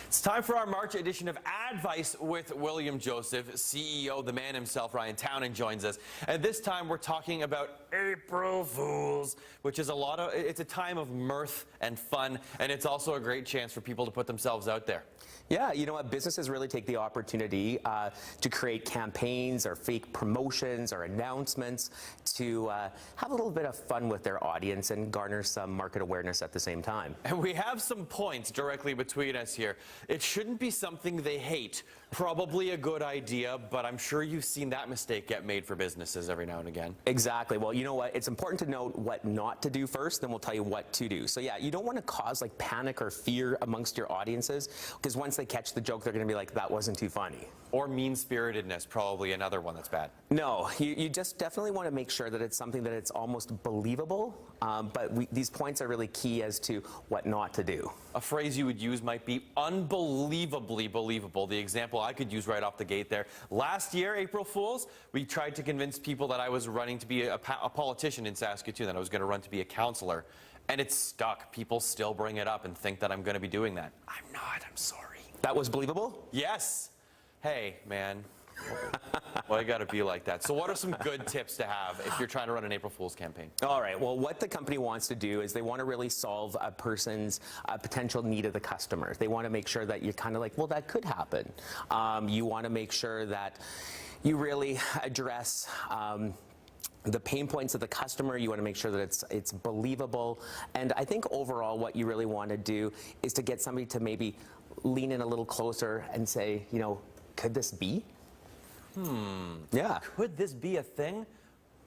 It's time for our March edition of ADvice with William Joseph, CEO, the man himself, Ryan Townend, joins us. And this time we're talking about April Fools, which is it's a time of mirth and fun, and it's also a great chance for people to put themselves out there. Yeah, you know what? Businesses really take the opportunity to create campaigns or fake promotions or announcements to have a little bit of fun with their audience and garner some market awareness at the same time. And we have some points directly between us here. It shouldn't be something they hate. Probably a good idea, but I'm sure you've seen that mistake get made for businesses every now and again. Exactly. Well, you know what? It's important to note what not to do first, then we'll tell you what to do. So yeah, you don't want to cause like panic or fear amongst your audiences, because once they catch the joke, they're going to be like, that wasn't too funny. Or mean-spiritedness, probably another one that's bad. No, you just definitely want to make sure that it's something that it's almost believable, but these points are really key as to what not to do. A phrase you would use might be unbelievably believable. The example I could use right off the gate there. Last year, April Fools, we tried to convince people that I was running to be a politician in Saskatoon, that I was going to run to be a councillor, and it's stuck. People still bring it up and think that I'm going to be doing that. I'm not, I'm sorry. That was believable? Yes. Hey, man. Well, you got to be like that. So what are some good tips to have if you're trying to run an April Fool's campaign? All right. Well, what the company wants to do is they want to really solve a person's potential need of the customer. They want to make sure that you're kind of like, well, that could happen. You want to make sure that you really address the pain points of the customer. You want to make sure that it's believable. And I think overall what you really want to do is to get somebody to maybe lean in a little closer and say, you know, could this be? Yeah. Could this be a thing?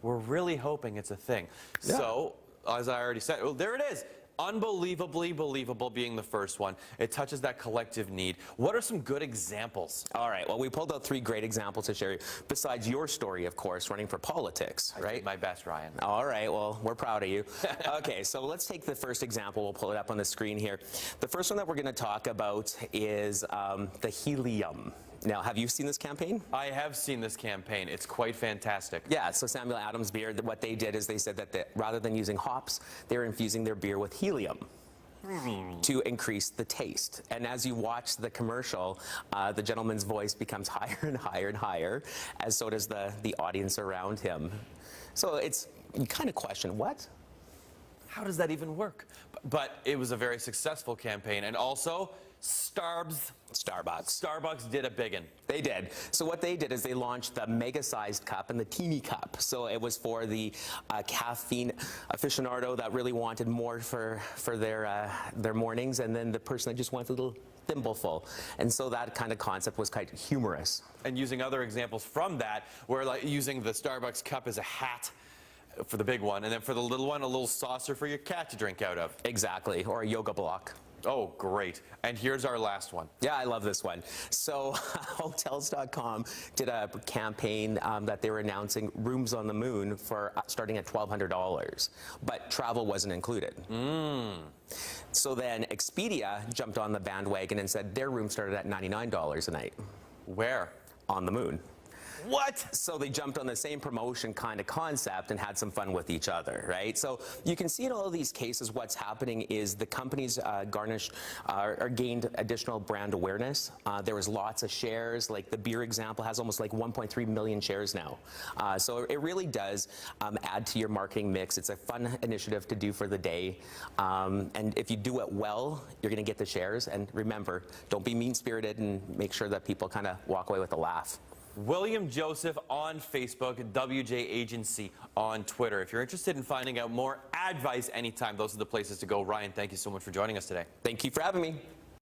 We're really hoping it's a thing. Yeah. So, as I already said, well, there it is. Unbelievably believable being the first one. It touches that collective need. What are some good examples? All right. Well, we pulled out 3 great examples to share, besides your story, of course, running for politics, right? I did my best, Ryan. All right. Well, we're proud of you. Okay, so let's take the first example. We'll pull it up on the screen here. The first one that we're going to talk about is the helium. Now, have you seen this campaign? I have seen this campaign. It's quite fantastic. Yeah, so Samuel Adams Beer, what they did is they said that rather than using hops, they're infusing their beer with helium to increase the taste. And as you watch the commercial, the gentleman's voice becomes higher and higher and higher, as so does the audience around him. So you kind of question, what? How does that even work? But it was a very successful campaign. And also, Starbucks did a biggin. They did. So what they did is they launched the mega-sized cup and the teeny cup. So it was for the caffeine aficionado that really wanted more for their mornings, and then the person that just wanted a little thimbleful. And so that kind of concept was quite humorous. And using other examples from that, where like using the Starbucks cup as a hat for the big one, and then for the little one, a little saucer for your cat to drink out of. Exactly, or a yoga block. Oh, great. And here's our last one. Yeah, I love this one. So Hotels.com did a campaign that they were announcing rooms on the moon for starting at $1,200, but travel wasn't included. So then Expedia jumped on the bandwagon and said their room started at $99 a night. Where? On the moon. What? So they jumped on the same promotion kind of concept and had some fun with each other, right? So you can see in all of these cases what's happening is the companies gained additional brand awareness. There was lots of shares, like the beer example has almost like 1.3 million shares now. So it really does add to your marketing mix. It's a fun initiative to do for the day. And if you do it well, you're going to get the shares. And remember, don't be mean-spirited, and make sure that people kind of walk away with a laugh. William Joseph on Facebook, WJ Agency on Twitter. If you're interested in finding out more advice anytime, those are the places to go. Ryan, thank you so much for joining us today. Thank you for having me.